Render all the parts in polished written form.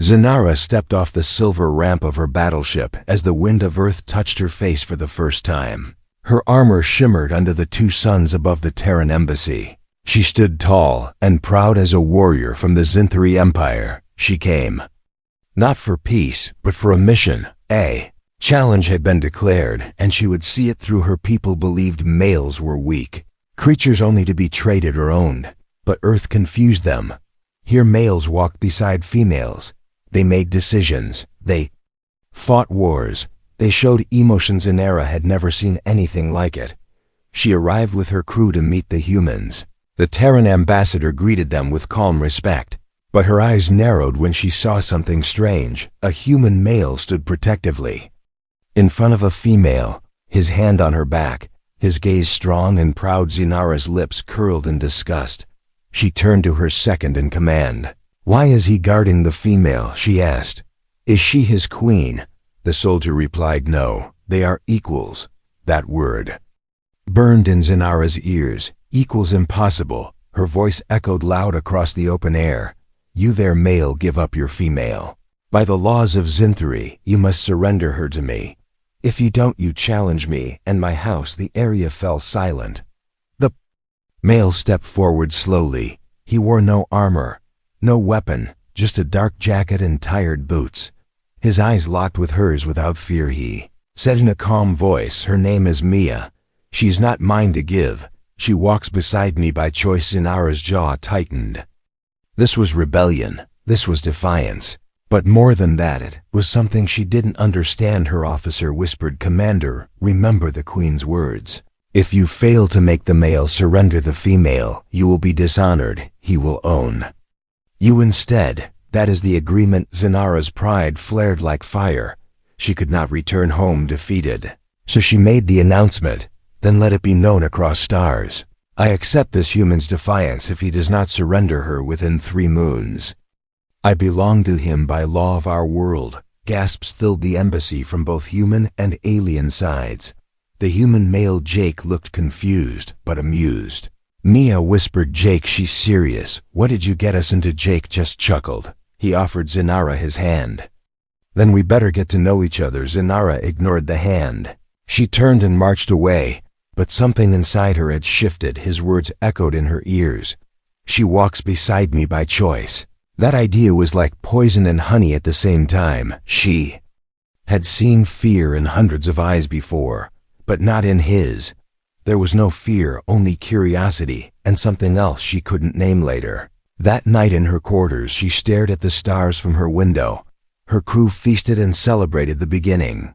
Zenara stepped off the silver ramp of her battleship as the wind of Earth touched her face for the first time. Her armor shimmered under the two suns above the Terran embassy. She stood tall and proud as a warrior from the Zinthari Empire. She came not for peace, but for a mission. A challenge had been declared, and she would see it through. Her people believed males were weak, creatures only to be traded or owned. But Earth confused them. Here males walked beside females. They made decisions. They fought wars. They showed emotions. Zenara had never seen anything like it. She arrived with her crew to meet the humans. The Terran ambassador greeted them with calm respect, but her eyes narrowed when she saw something strange. A human male stood protectively in front of a female, his hand on her back, his gaze strong and proud. Zenara's lips curled in disgust. She turned to her second in command. "Why is he guarding the female?" she asked. "Is she his queen?" The soldier replied, "No, they are equals." That word burned in Zenara's ears. Equals impossible. Her voice echoed loud across the open air. "You there, male, give up your female. By the laws of Zinthari, you must surrender her to me. If you don't, you challenge me and my house." The area fell silent. The male stepped forward slowly. He wore no armor, no weapon, just a dark jacket and tired boots. His eyes locked with hers without fear. He said in a calm voice, "Her name is Mia. She is not mine to give. She walks beside me by choice." Zenara's jaw tightened. This was rebellion. This was defiance. But more than that, it was something she didn't understand. Her officer whispered, "Commander, remember the Queen's words. If you fail to make the male surrender the female, you will be dishonored. He will own you instead. That is the agreement." Zenara's pride flared like fire. She could not return home defeated. So she made the announcement. "Then let it be known across stars. I accept this human's defiance if he does not surrender her within 3 moons. I belong to him by law of our world." Gasps filled the embassy from both human and alien sides. The human male Jake looked confused, but amused. Mia whispered, "Jake, she's serious. What did you get us into?" Jake just chuckled. He offered Zenara his hand. "Then we better get to know each other." Zenara ignored the hand. She turned and marched away, but something inside her had shifted. His words echoed in her ears. "She walks beside me by choice." That idea was like poison and honey at the same time. She had seen fear in hundreds of eyes before, but not in his. There was no fear, only curiosity, and something else she couldn't name later. That night in her quarters, she stared at the stars from her window. Her crew feasted and celebrated the beginning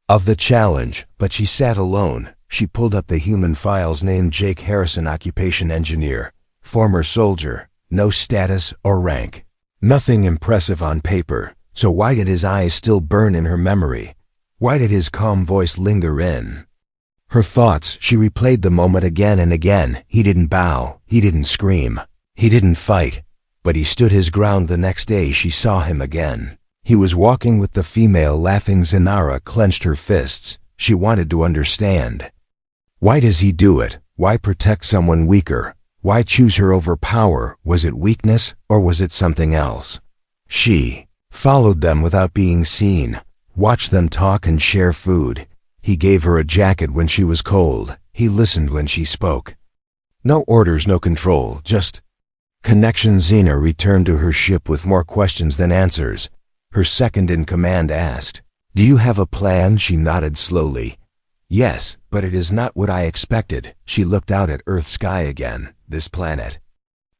of the challenge, but she sat alone. She pulled up the human files. Name Jake Harrison, occupation engineer, former soldier, no status or rank. Nothing impressive on paper. So why did his eyes still burn in her memory? Why did his calm voice linger in her thoughts? She replayed the moment again and again. He didn't bow. He didn't scream. He didn't fight. But he stood his ground. The next day she saw him again. He was walking with the female, laughing. Zenara clenched her fists. She wanted to understand. Why does he do it? Why protect someone weaker? Why choose her over power? Was it weakness, or was it something else? She followed them without being seen, watched them talk and share food. He gave her a jacket when she was cold. He listened when she spoke. No orders, no control, just connection. Xena returned to her ship with more questions than answers. Her second in command asked, "Do you have a plan?" She nodded slowly. "Yes, but it is not what I expected." She looked out at Earth's sky again. This planet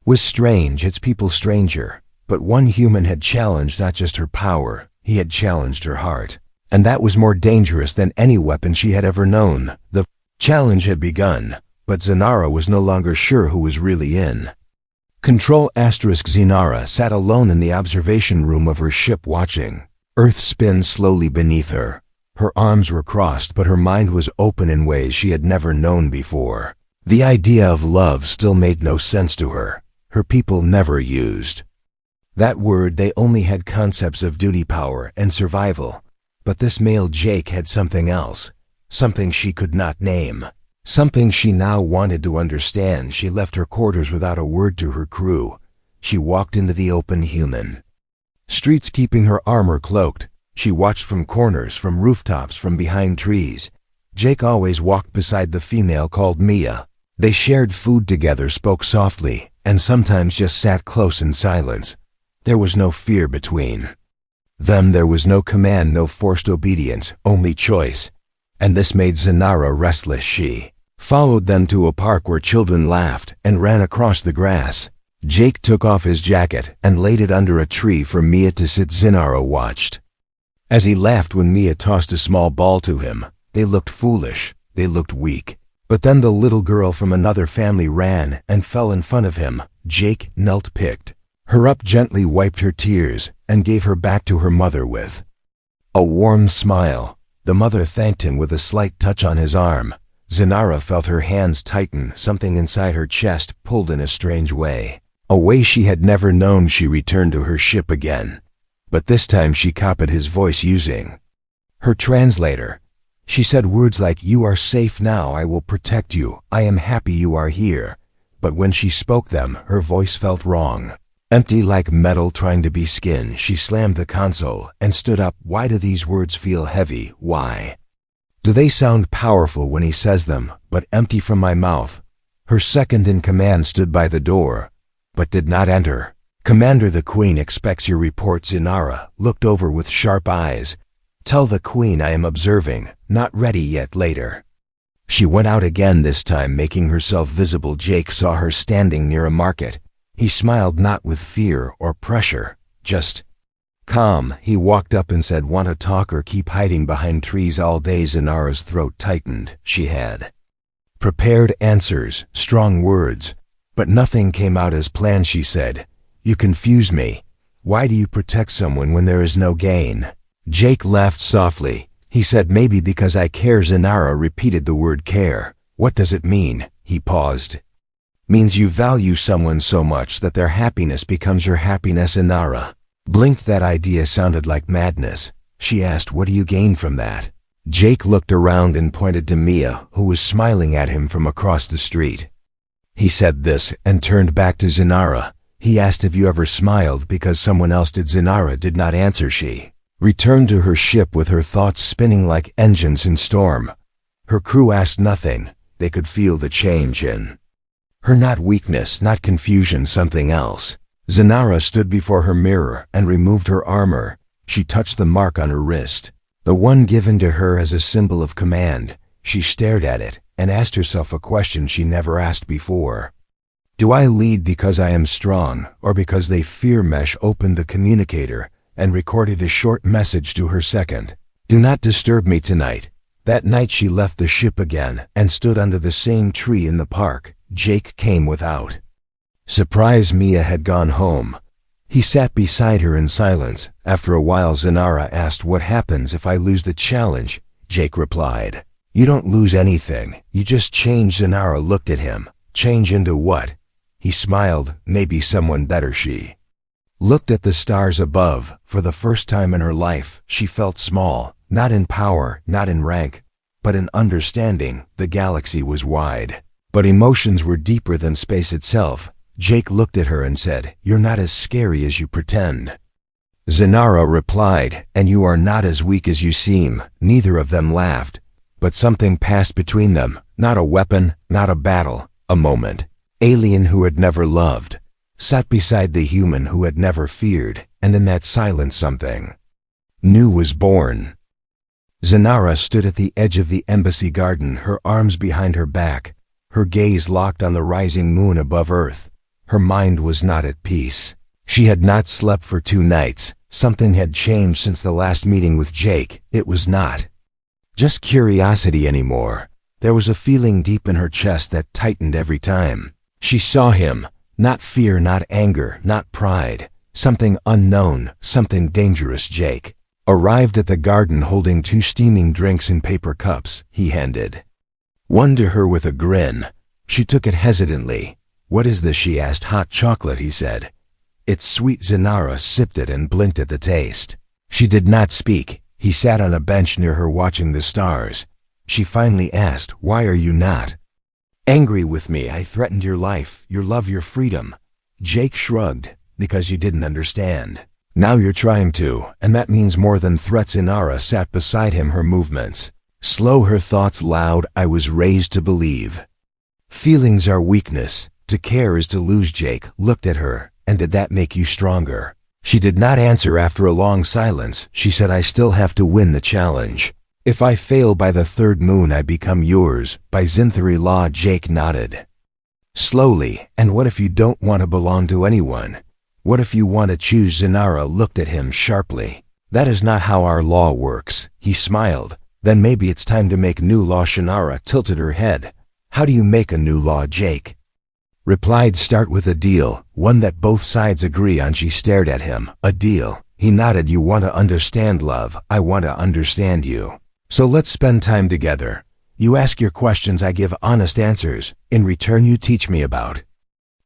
was strange, its people stranger. But one human had challenged not just her power, he had challenged her heart. And that was more dangerous than any weapon she had ever known. The challenge had begun, but Zenara was no longer sure who was really in control. Zenara sat alone in the observation room of her ship, watching Earth spin slowly beneath her. Her arms were crossed, but her mind was open in ways she had never known before. The idea of love still made no sense to her. Her people never used that word. They only had concepts of duty, power, and survival. But this male Jake had something else, something she could not name, something she now wanted to understand. She left her quarters without a word to her crew. She walked into the open human Streets keeping her armor cloaked. She watched from corners, from rooftops, from behind trees. Jake always walked beside the female called Mia. They shared food together, spoke softly, and sometimes just sat close in silence. There was no fear between them. There was no command, no forced obedience, only choice. And this made Zenara restless. She followed them to a park where children laughed and ran across the grass. Jake took off his jacket and laid it under a tree for Mia to sit. Zenara watched as he laughed when Mia tossed a small ball to him. They looked foolish, they looked weak. But then the little girl from another family ran and fell in front of him. Jake knelt, picked her up gently, wiped her tears, and gave her back to her mother with a warm smile. The mother thanked him with a slight touch on his arm. Zenara felt her hands tighten, something inside her chest pulled in a strange way. A way she had never known. She returned to her ship again. But this time she copied his voice using her translator. She said words like, "You are safe now, I will protect you, I am happy you are here." But when she spoke them, her voice felt wrong. Empty, like metal trying to be skin. She slammed the console and stood up. Why do these words feel heavy? Why do they sound powerful when he says them, but empty from my mouth? Her second in command stood by the door, but did not enter. "Commander, the Queen expects your report." Zenara looked over with sharp eyes. "Tell the Queen I am observing, not ready yet." Later, she went out again, this time making herself visible. Jake saw her standing near a market. He smiled, not with fear or pressure, just calm. He walked up and said, "Want to talk or keep hiding behind trees all day?" Zenara's throat tightened. She had prepared answers, strong words, but nothing came out as planned. She said, "You confuse me. Why do you protect someone when there is no gain?" Jake laughed softly. He said, "Maybe because I care." Zenara repeated the word care. "What does it mean?" He paused. "Means you value someone so much that their happiness becomes your happiness." Zenara blinked. That idea sounded like madness. She asked, "What do you gain from that?" Jake looked around and pointed to Mia, who was smiling at him from across the street. He said this and turned back to Zenara. He asked, "Have you ever smiled because someone else did?" Zenara did not answer. She returned to her ship with her thoughts spinning like engines in storm. Her crew asked nothing. They could feel the change in her, not weakness, not confusion, something else. Zenara stood before her mirror and removed her armor. She touched the mark on her wrist, the one given to her as a symbol of command. She stared at it and asked herself a question she never asked before. Do I lead because I am strong, or because they fear? Mesh opened the communicator and recorded a short message to her second. "Do not disturb me tonight." That night she left the ship again and stood under the same tree in the park. Jake came without surprise. Mia had gone home. He sat beside her in silence. After a while Zenara asked, "What happens if I lose the challenge?" Jake replied, "You don't lose anything, you just change." Zenara looked at him. "Change into what?" He smiled. "Maybe someone better." She looked at the stars above. For the first time in her life, she felt small, not in power, not in rank, but in understanding. The galaxy was wide, but emotions were deeper than space itself. Jake looked at her and said, "You're not as scary as you pretend." Zenara replied, "And you are not as weak as you seem." Neither of them laughed, but something passed between them. Not a weapon, not a battle, a moment. Alien who had never loved sat beside the human who had never feared, and in that silence something new was born. Zenara stood at the edge of the embassy garden, her arms behind her back, her gaze locked on the rising moon above Earth. Her mind was not at peace. She had not slept for 2 nights. Something had changed since the last meeting with Jake. It was not just curiosity anymore. There was a feeling deep in her chest that tightened every time she saw him. Not fear, not anger, not pride. Something unknown, something dangerous. Jake arrived at the garden holding 2 steaming drinks in paper cups. He handed one to her with a grin. She took it hesitantly. "What is this?" she asked. "Hot chocolate," he said. "It's sweet." Zenara sipped it and blinked at the taste. She did not speak. He sat on a bench near her watching the stars. She finally asked, "Why are you not angry with me? I threatened your life, your love, your freedom." Jake shrugged. "Because you didn't understand." Now you're trying to, and that means more than threats. Inara sat beside him, her movements slow, her thoughts loud. I was raised to believe feelings are weakness. To care is to lose. Jake looked at her. And did that make you stronger? She did not answer. After a long silence, she said, I still have to win the challenge. If I fail by the third moon, I become yours. By Zinthari law. Jake nodded slowly. And what if you don't want to belong to anyone? What if you want to choose? Zinara looked at him sharply. That is not how our law works. He smiled. Then maybe it's time to make new law. Shannara tilted her head. How do you make a new law? Jake replied, start with a deal, one that both sides agree on. She stared at him. A deal? He nodded. You want to understand love. I want to understand you. So let's spend time together. You ask your questions, I give honest answers. In return, you teach me about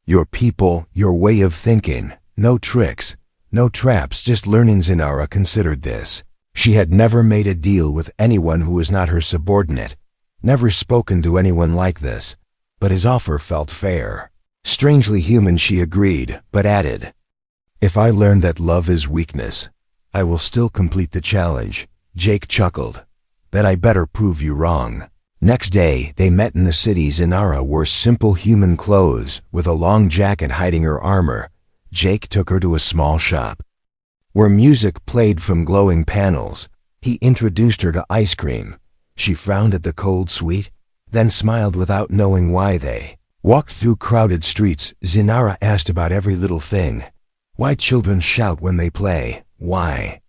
your people, your way of thinking. No tricks, no traps, just learning. Zinara considered this. She had never made a deal with anyone who was not her subordinate, never spoken to anyone like this, but his offer felt fair. Strangely human. She agreed, but added, if I learn that love is weakness, I will still complete the challenge. Jake chuckled. Then I better prove you wrong. Next day, they met in the city. Zinara wore simple human clothes, with a long jacket hiding her armor. Jake took her to a small shop where music played from glowing panels. He introduced her to ice cream. She frowned at the cold sweet, then smiled without knowing why. They walked through crowded streets. Zinara asked about every little thing. Why children shout when they play? Why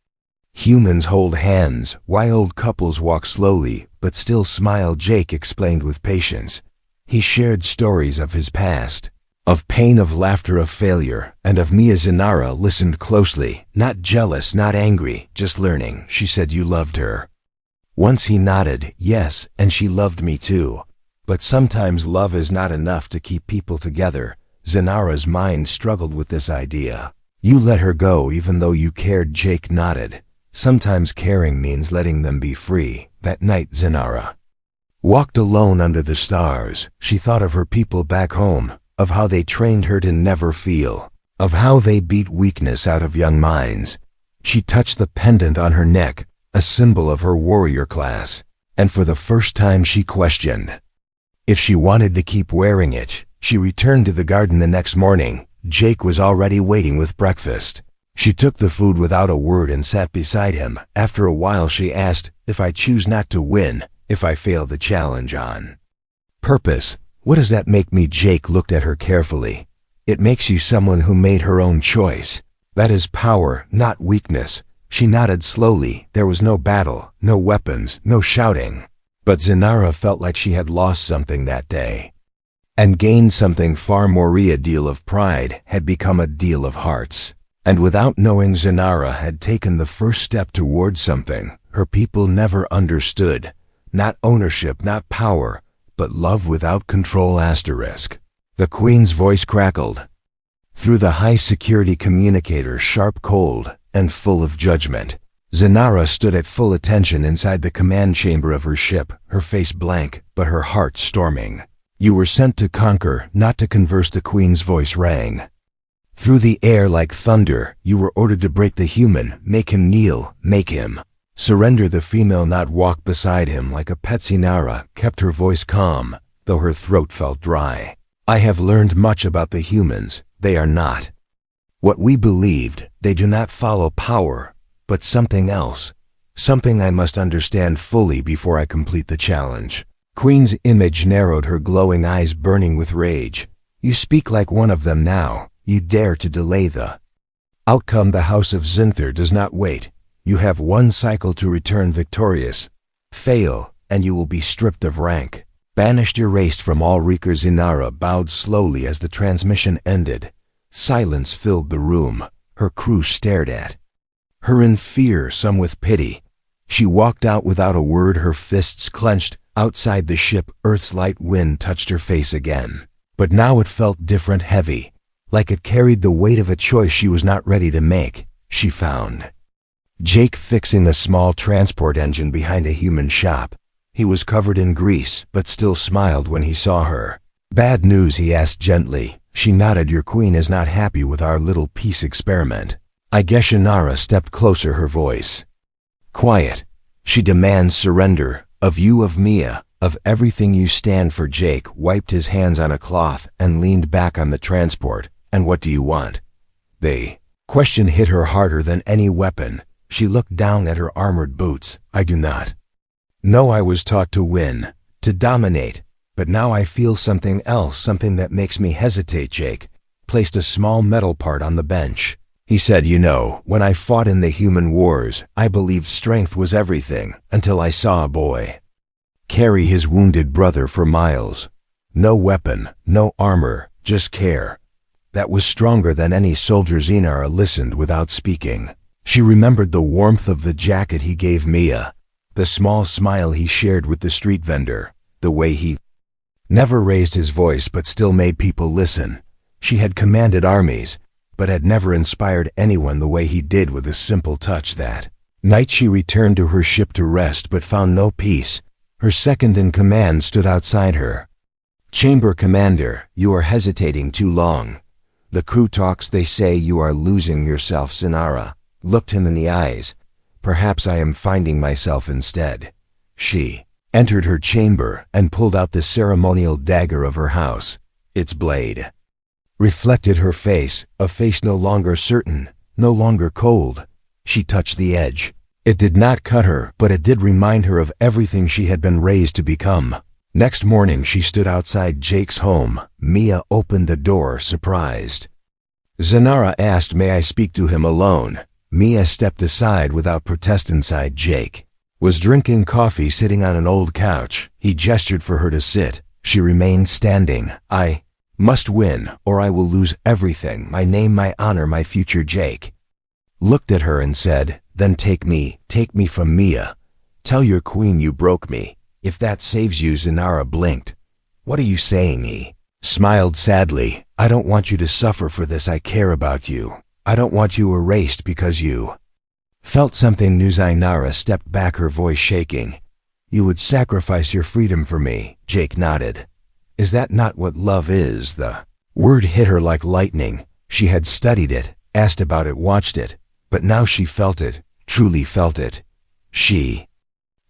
humans hold hands? Why old couples walk slowly but still smile? Jake explained with patience. He shared stories of his past, of pain, of laughter, of failure, and of Mia. Zinara listened closely, not jealous, not angry, just learning. She said, you loved her once. He nodded. Yes, and she loved me too. But sometimes love is not enough to keep people together. Zinara's mind struggled with this idea. You let her go even though you cared. Jake nodded. Sometimes caring means letting them be free. That night, Zinara walked alone under the stars. She thought of her people back home, of how they trained her to never feel, of how they beat weakness out of young minds. She touched the pendant on her neck, a symbol of her warrior class, and for the first time she questioned if she wanted to keep wearing it. She returned to the garden the next morning. Jake was already waiting with breakfast. She took the food without a word and sat beside him. After a while she asked, if I choose not to win, if I fail the challenge on purpose, what does that make me? Jake looked at her carefully. It makes you someone who made her own choice. That is power, not weakness. She nodded slowly. There was no battle, no weapons, no shouting. But Zinara felt like she had lost something that day and gained something far more. A deal of pride had become a deal of hearts. And without knowing, Zinara had taken the first step toward something her people never understood. Not ownership, not power, but love without control. Asterisk. The Queen's voice crackled through the high-security communicator, sharp, cold, and full of judgment. Zinara stood at full attention inside the command chamber of her ship, her face blank, but her heart storming. You were sent to conquer, not to converse. The Queen's voice rang through the air like thunder. You were ordered to break the human, make him kneel, make him surrender. The female, not walk beside him like a pet. Zinara kept her voice calm, though her throat felt dry. I have learned much about the humans. They are not what we believed. They do not follow power, but something else. Something I must understand fully before I complete the challenge. Queen's image narrowed, her glowing eyes burning with rage. You speak like one of them now. You dare to delay the outcome. The House of Zinthar does not wait. You have one cycle to return victorious. Fail, and you will be stripped of rank, banished, erased from all records. Zinara bowed slowly as the transmission ended. Silence filled the room. Her crew stared at her in fear, some with pity. She walked out without a word, her fists clenched. Outside the ship, Earth's light wind touched her face again. But now it felt different, heavy, like it carried the weight of a choice she was not ready to make. She found Jake fixing a small transport engine behind a human shop. He was covered in grease, but still smiled when he saw her. Bad news? He asked gently. She nodded. Your queen is not happy with our little peace experiment. I guess Shannara stepped closer, her voice quiet. She demands surrender, of you, of Mia, of everything you stand for. Jake wiped his hands on a cloth and leaned back on the transport. And what do you want? The question hit her harder than any weapon. She looked down at her armored boots. I do not know. I was taught to win, to dominate, but now I feel something else, something that makes me hesitate. Jake placed a small metal part on the bench. He said, you know, when I fought in the human wars, I believed strength was everything, until I saw a boy carry his wounded brother for miles. No weapon, no armor, just care. That was stronger than any soldier. Zinara listened without speaking. She remembered the warmth of the jacket he gave Mia, the small smile he shared with the street vendor, the way he never raised his voice but still made people listen. She had commanded armies, but had never inspired anyone the way he did with a simple touch. That night she returned to her ship to rest but found no peace. Her second in command stood outside her. Chamber Commander, you are hesitating too long. The crew talks, they say you are losing yourself. Zinara looked him in the eyes. Perhaps I am finding myself instead. She entered her chamber and pulled out the ceremonial dagger of her house. Its blade reflected her face, a face no longer certain, no longer cold. She touched the edge. It did not cut her, but it did remind her of everything she had been raised to become. Next morning she stood outside Jake's home. Mia opened the door, surprised. Zinara asked, may I speak to him alone? Mia stepped aside without protest. Inside, Jake was drinking coffee, sitting on an old couch. He gestured for her to sit. She remained standing. I must win, or I will lose everything, my name, my honor, my future. Jake looked at her and said, then take me from Mia. Tell your queen you broke me, if that saves you. Zinara blinked. What are you saying? He smiled sadly. I don't want you to suffer for this. I care about you. I don't want you erased because you felt something new. Zinara stepped back, her voice shaking. You would sacrifice your freedom for me. Jake nodded. Is that not what love is? The word hit her like lightning. She had studied it, asked about it, watched it, but now she felt it, truly felt it. She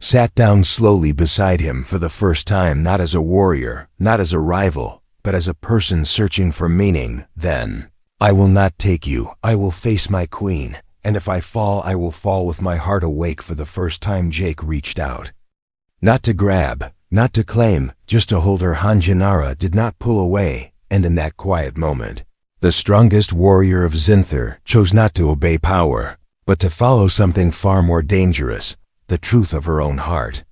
sat down slowly beside him for the first time, not as a warrior, not as a rival, but as a person searching for meaning. Then, I will not take you. I will face my queen, and if I fall, I will fall with my heart awake. For the first time, Jake reached out. Not to grab, not to claim, just to hold her hand. Zinara did not pull away, and in that quiet moment, the strongest warrior of Zinther chose not to obey power, but to follow something far more dangerous, the truth of her own heart.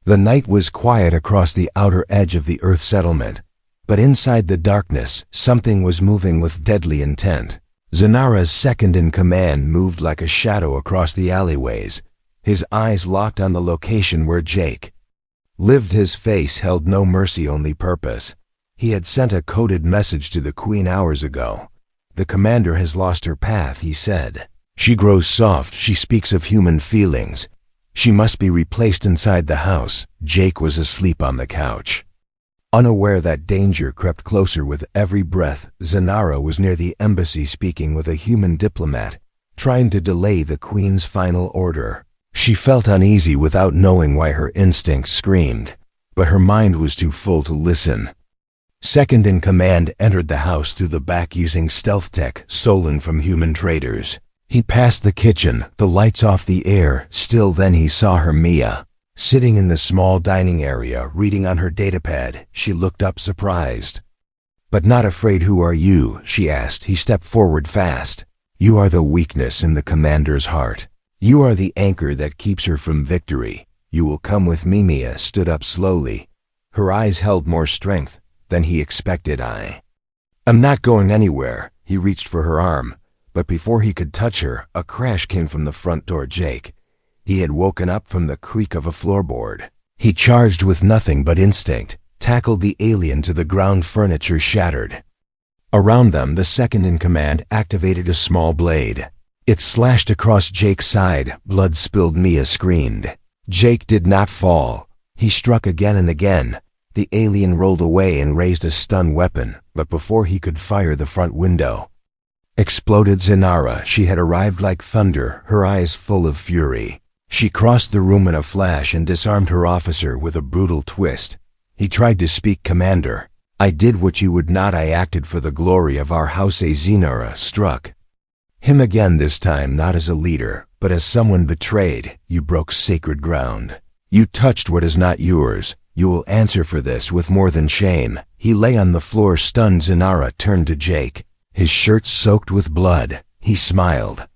The night was quiet across the outer edge of the Earth settlement, but inside the darkness, something was moving with deadly intent. Zinara's second in command moved like a shadow across the alleyways, his eyes locked on the location where Jake lived. His face held no mercy, only purpose. He had sent a coded message to the queen hours ago. The commander has lost her path, he said. She grows soft, she speaks of human feelings. She must be replaced inside the house. Jake was asleep on the couch, unaware that danger crept closer with every breath. Zinara was near the embassy, speaking with a human diplomat, trying to delay the queen's final order. She felt uneasy without knowing why. Her instincts screamed, but her mind was too full to listen. Second in command entered the house through the back using stealth tech stolen from human traders. He passed the kitchen, the lights off, the air still. Then he saw her, Mia, sitting in the small dining area, reading on her datapad. She looked up, surprised, but not afraid. Who are you? She asked. He stepped forward fast. You are the weakness in the commander's heart. You are the anchor that keeps her from victory. You will come with me. Mia stood up slowly. Her eyes held more strength than he expected. I am not going anywhere. He reached for her arm, but before he could touch her, a crash came from the front door. Jake, he had woken up from the creak of a floorboard. He charged with nothing but instinct, tackled the alien to the ground. Furniture shattered around them. The second in command activated a small blade. It slashed across Jake's side. Blood spilled. Mia screamed. Jake did not fall. He struck again and again. The alien rolled away and raised a stun weapon, but before he could fire, the front window exploded Zenara. She had arrived like thunder, her eyes full of fury. She crossed the room in a flash and disarmed her officer with a brutal twist. He tried to speak, "Commander. I did what you would not. I acted for the glory of our house." Zenara struck him again, this time not as a leader, but as someone betrayed. "You broke sacred ground. You touched what is not yours. You will answer for this with more than shame." He lay on the floor, stunned. Zenara turned to Jake, his shirt soaked with blood. He smiled,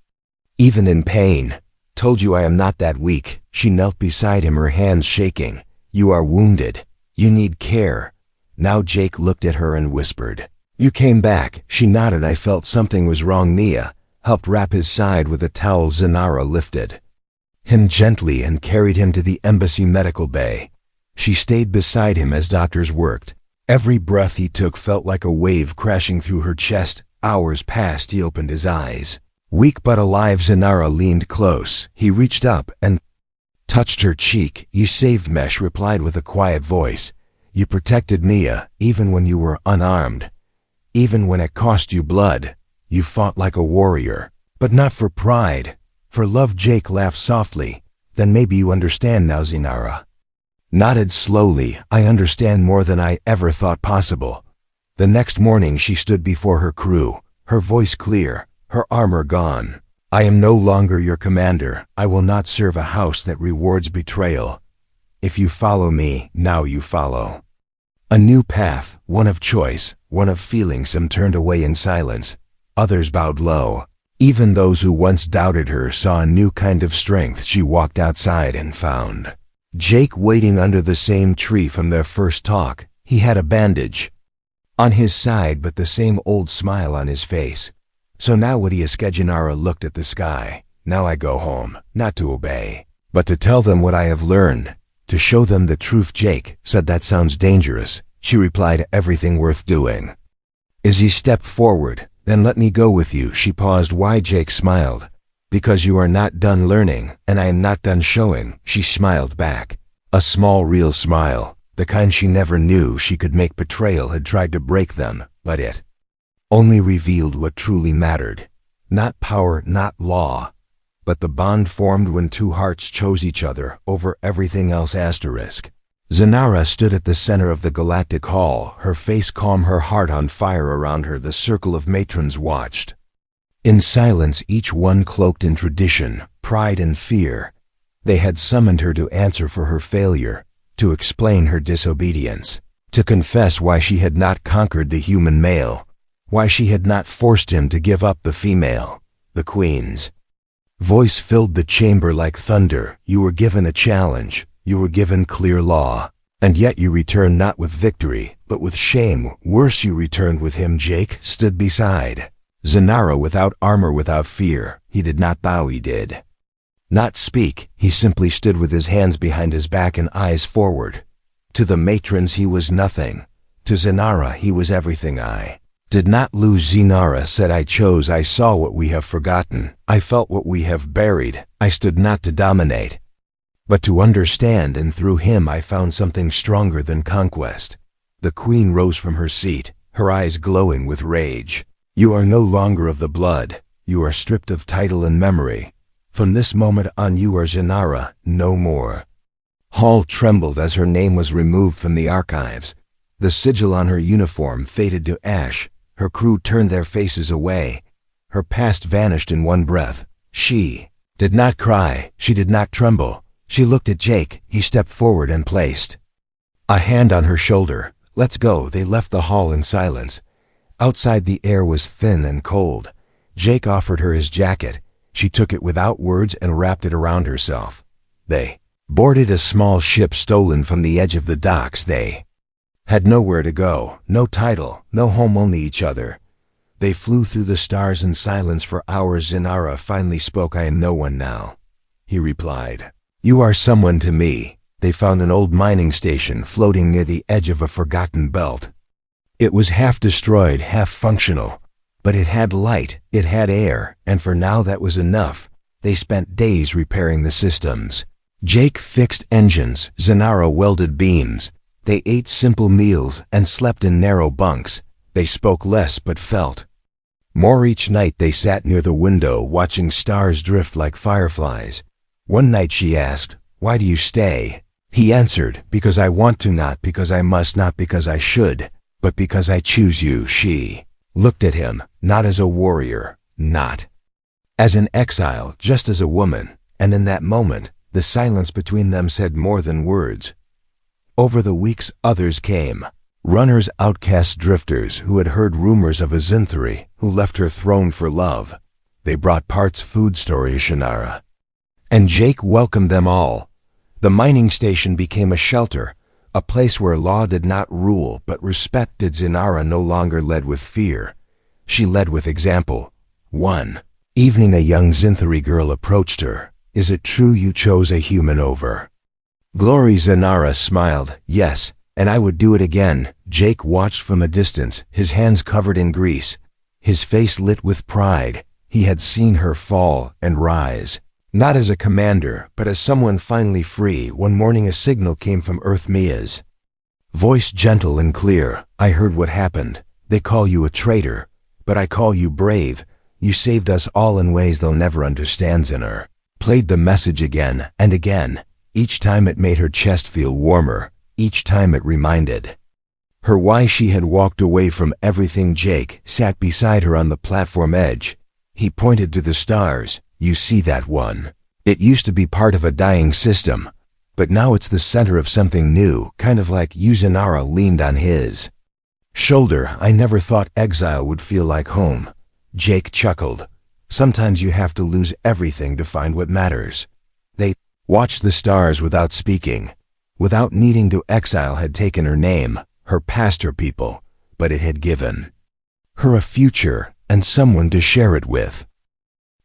even in pain. "Told you I am not that weak." She knelt beside him, her hands shaking. "You are wounded. You need care." Now Jake looked at her and whispered, "You came back." She nodded. "I felt something was wrong." Nia helped wrap his side with a towel. Zenara lifted him gently and carried him to the embassy medical bay. She stayed beside him as doctors worked. Every breath he took felt like a wave crashing through her chest. Hours passed. He opened his eyes. Weak but alive, Zenara leaned close. He reached up and touched her cheek. "You saved," Mesh replied with a quiet voice. "You protected Nia, even when you were unarmed. Even when it cost you blood. You fought like a warrior, but not for pride, for love." Jake laughed softly. "Then maybe you understand now." Zenara nodded slowly. "I understand more than I ever thought possible." The next morning she stood before her crew, her voice clear, her armor gone. "I am no longer your commander. I will not serve a house that rewards betrayal. If you follow me, now you follow a new path, one of choice, one of feeling." Some turned away in silence. Others bowed low. Even those who once doubted her saw a new kind of strength. She walked outside and found Jake waiting under the same tree from their first talk. He had a bandage on his side, but the same old smile on his face. "So now what do you?" Zenara looked at the sky. "Now I go home, not to obey, but to tell them what I have learned, to show them the truth." Jake said, "That sounds dangerous." She replied, "Everything worth doing." As he stepped forward, "Then let me go with you." She paused. "Why?" Jake smiled. "Because you are not done learning, and I am not done showing." She smiled back. A small, real smile, the kind she never knew she could make. Betrayal had tried to break them, but it only revealed what truly mattered. Not power, not law, but the bond formed when two hearts chose each other over everything else. Zenara stood at the center of the galactic hall, her face calm, her heart on fire. Around her the circle of matrons watched in silence, each one cloaked in tradition, pride and fear. They had summoned her to answer for her failure, to explain her disobedience, to confess why she had not conquered the human male, why she had not forced him to give up the female. The Queen's voice filled the chamber like thunder. "You were given a challenge. You were given clear law. And yet you returned not with victory, but with shame. Worse, you returned with him." Jake stood beside Zenara, without armor, without fear. He did not bow. He did not speak. He simply stood with his hands behind his back and eyes forward. To the matrons he was nothing. To Zenara he was everything. "I did not lose." Zenara said, "I chose. I saw what we have forgotten. I felt what we have buried. I stood not to dominate, but to understand, and through him I found something stronger than conquest." The Queen rose from her seat, her eyes glowing with rage. "You are no longer of the blood. You are stripped of title and memory. From this moment on you are Zenara, no more." Hall trembled as her name was removed from the archives. The sigil on her uniform faded to ash. Her crew turned their faces away. Her past vanished in one breath. She did not cry. She did not tremble. She looked at Jake. He stepped forward and placed a hand on her shoulder. "Let's go." They left the hall in silence. Outside the air was thin and cold. Jake offered her his jacket. She took it without words and wrapped it around herself. They boarded a small ship stolen from the edge of the docks. They had nowhere to go, no title, no home, only each other. They flew through the stars in silence for hours. Zenara finally spoke. "I am no one now," he replied. "You are someone to me." They found an old mining station floating near the edge of a forgotten belt. It was half destroyed, half functional, but it had light, it had air, and for now that was enough. They spent days repairing the systems. Jake fixed engines, Zenara welded beams. They ate simple meals and slept in narrow bunks. They spoke less but felt More each night they sat near the window watching stars drift like fireflies. One night she asked, "Why do you stay?" He answered, "Because I want to, not because I must, not because I should, but because I choose you." She looked at him, not as a warrior, not as an exile, just as a woman, and in that moment, the silence between them said more than words. Over the weeks, others came. Runners, outcast drifters who had heard rumors of a Zinthari who left her throne for love. They brought parts food stories, Shannara. And Jake welcomed them all. The mining station became a shelter, a place where law did not rule, but respect did. Zinara no longer led with fear. She led with example. One evening a young Zinthari girl approached her. "Is it true you chose a human over glory?" Zinara smiled. "Yes, and I would do it again." Jake watched from a distance, his hands covered in grease, his face lit with pride. He had seen her fall and rise. Not as a commander, but as someone finally free. One morning a signal came from Earth. Mia's voice gentle and clear. "I heard what happened. They call you a traitor, but I call you brave. You saved us all in ways they'll never understand." Zinner played the message again and again. Each time it made her chest feel warmer. Each time it reminded her why she had walked away from everything. Jake sat beside her on the platform edge. He pointed to the stars. "You see that one? It used to be part of a dying system, but now it's the center of something new, kind of like you." Zinara leaned on his shoulder. "I never thought exile would feel like home." Jake chuckled. "Sometimes you have to lose everything to find what matters." They watched the stars without speaking. Without needing to, exile had taken her name, her past, her people, but it had given her a future and someone to share it with.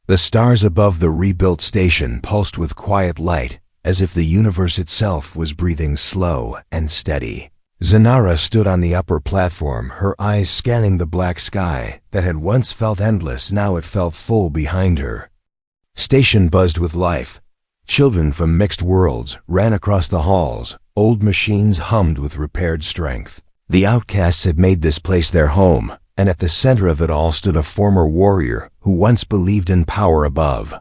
The stars above the rebuilt station pulsed with quiet light, as if the universe itself was breathing slow and steady. Zinara stood on the upper platform, her eyes scanning the black sky that had once felt endless. Now it felt full behind her. Station buzzed with life. Children from mixed worlds ran across the halls. Old machines hummed with repaired strength. The outcasts had made this place their home, and at the center of it all stood a former warrior who once believed in power above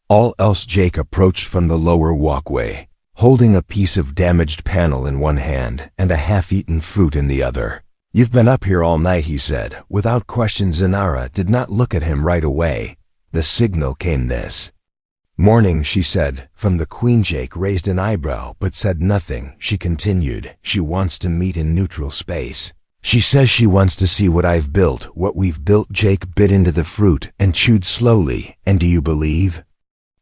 all else. Jake approached from the lower walkway, holding a piece of damaged panel in one hand and a half-eaten fruit in the other. "You've been up here all night," he said. Without question, Zinara did not look at him right away. The signal came this morning, she said, from the Queen. Jake raised an eyebrow but said nothing. She continued, "She wants to meet in neutral space. She says she wants to see what I've built, what we've built." Jake bit into the fruit and chewed slowly. "And do you believe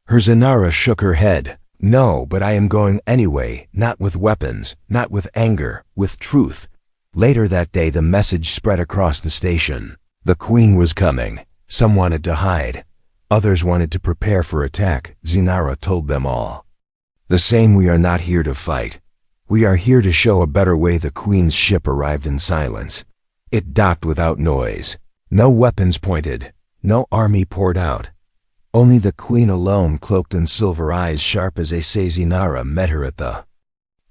her?" Zinara shook her head. "No, but I am going anyway, not with weapons, not with anger, with truth." Later that day the message spread across the station. The Queen was coming. Some wanted to hide. Others wanted to prepare for attack. Zinara told them all the same, "We are not here to fight. We are here to show a better way." The Queen's ship arrived in silence. It docked without noise. No weapons pointed. No army poured out. Only the Queen alone, cloaked in silver, eyes sharp as a Zinara met her at the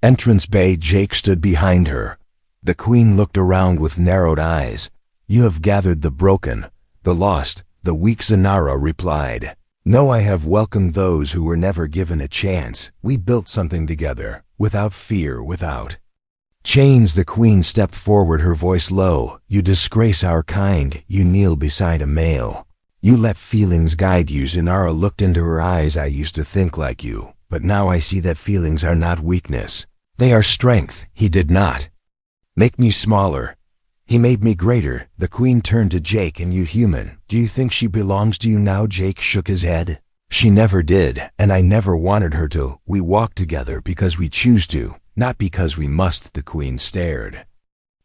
entrance bay. Jake stood behind her. The Queen looked around with narrowed eyes. "You have gathered the broken, the lost, the weak," Zinara replied. "No, I have welcomed those who were never given a chance. We built something together, without fear, without chains." The Queen stepped forward, her voice low. "You disgrace our kind. You kneel beside a male. You let feelings guide you." Zinara looked into her eyes. "I used to think like you, but now I see that feelings are not weakness. They are strength." He did not make me smaller. He made me greater. The Queen turned to Jake. "And you, human, do you think she belongs to you now?" Jake shook his head. "She never did, and I never wanted her to. We walk together because we choose to, not because we must." The Queen stared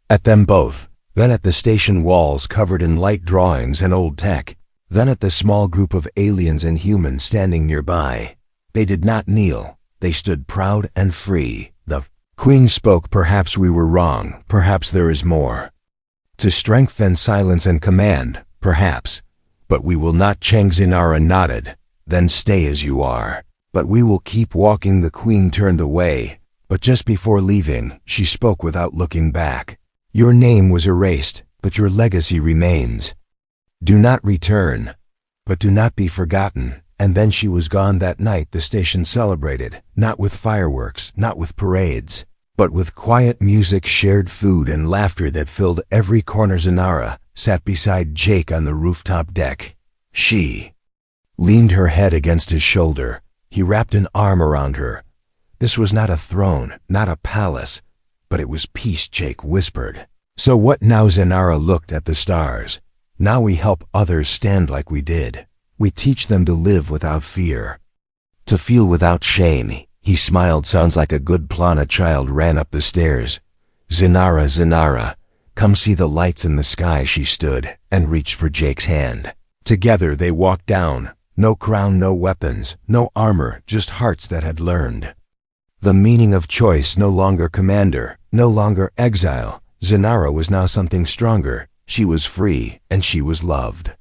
at them both, then at the station walls covered in light drawings and old tech, then at the small group of aliens and humans standing nearby. They did not kneel. They stood proud and free. The Queen spoke. "Perhaps we were wrong. Perhaps there is more to strength than silence and command. Perhaps. But we will not change." Zinara nodded. "Then stay as you are." "But we will keep walking." The Queen turned away, but just before leaving, she spoke without looking back. "Your name was erased, but your legacy remains. Do not return, but do not be forgotten. And then she was gone. That night the station celebrated, not with fireworks, not with parades, but with quiet music, shared food, and laughter that filled every corner. Zanara sat beside Jake on the rooftop deck. She leaned her head against his shoulder. He wrapped an arm around her. This was not a throne, not a palace, but it was peace. Jake whispered. So what now? Zanara looked at the stars. Now we help others stand like we did. We teach them to live without fear, to feel without shame. He smiled. Sounds like a good plan. A child ran up the stairs. Zanara, Zanara, come see the lights in the sky. She stood and reached for Jake's hand. Together they walked down. No crown, no weapons, no armor, just hearts that had learned the meaning of choice. No longer commander, no longer exile. Zanara was now something stronger. She was free and she was loved.